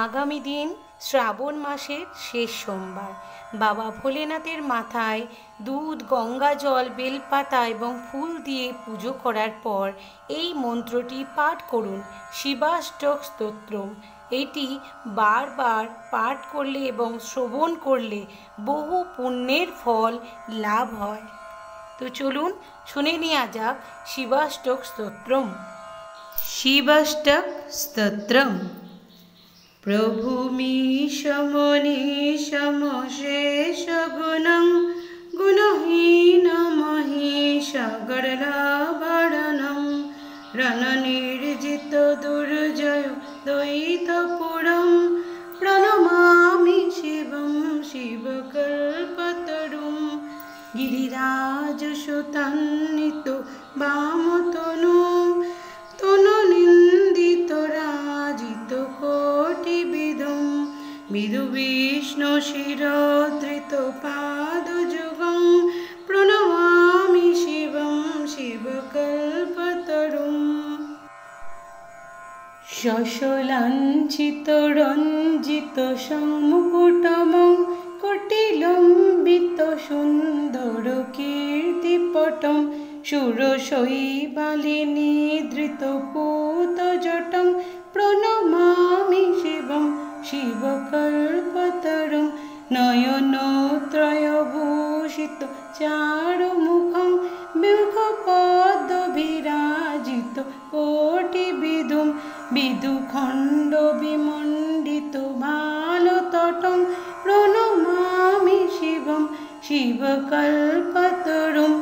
আগামী দিন শ্রাবণ মাসের শেষ সোমবার। বাবা ভোলেনাথের মাথায় দুধ, গঙ্গা জল, বেলপাতা এবং ফুল দিয়ে পুজো করার পর এই মন্ত্রটি পাঠ করুন, শিবাষ্টক স্তোত্রম। এটি বারবার পাঠ করলে এবং শ্রবণ করলে বহু পুণ্যের ফল লাভ হয়। তো চলুন শুনে নেওয়া যাক শিবাষ্টক স্তোত্রম। শিবাষ্টক স্তোত্রম। প্রভুमीशमनीशमशेषगुणं गुणहीनमहिषगर्लाभरणं रणनिर्जितदुर्जय द्वैतपुरं प्रणमामि शिवं शिवकल्पतरुं गिरिराजसुतान्वितो वामतनुं तनुनिन्दितराजितकोटिविधं विदुविष्णुशिरोधृतपादयुगं प्रणमामि शिवं शिवकल्पतरुं शशलाञ्छितरञ्जितसमुकुटमं कोटिलम्बितसुन्दरकीर्तिपटं शूरशैवालिनीधृतपूतजटं प्रणमामि शिवं शिवकल्पतरुं नयनत्रयभूषितचारुमुखं बिमुखपद्मविराजितकोटिविधुं विदुखण्डविमण्डितभालतटं प्रणमामि शिवं शिवकल्पतरुं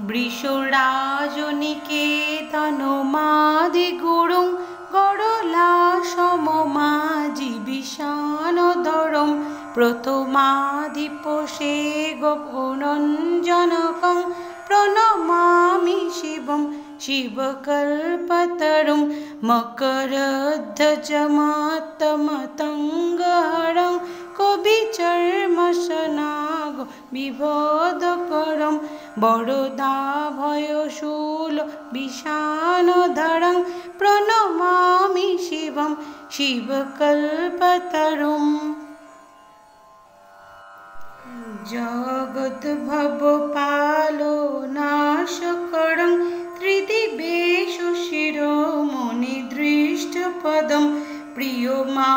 वृषराजनिकेतनमादिगुरुं गरलासममाजीविषाणधरं प्रथमाधिपशे गगनञ्जनकं प्रणमामि शिवं शिवकल्पतरुं मकरध्वजमात्तमतङ्गहरं कविचर्मसनागविबोधकरं वरदाभयशूलविषाणधरं प्रणमामि शिवं शिवकल्पतरुं जगद्भवपालनाशकरं त्रिदिवेशशिरोमणिदृष्टपदं प्रियमानवसाधु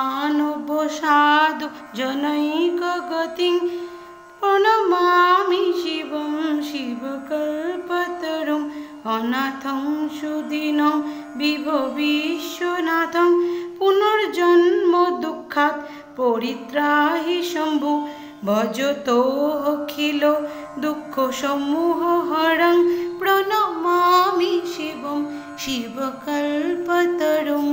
जनैकगतिं प्रणमामि शिवं शिवकल्पतरुं अनाथं सुदीनं विभविश्वनाथं पुनर्जन्म दुःखात् परित्राहि शम्भु भजतोऽखिल दुःखसमूहहरं प्रणमामि शिवं शिवकल्पतरुं।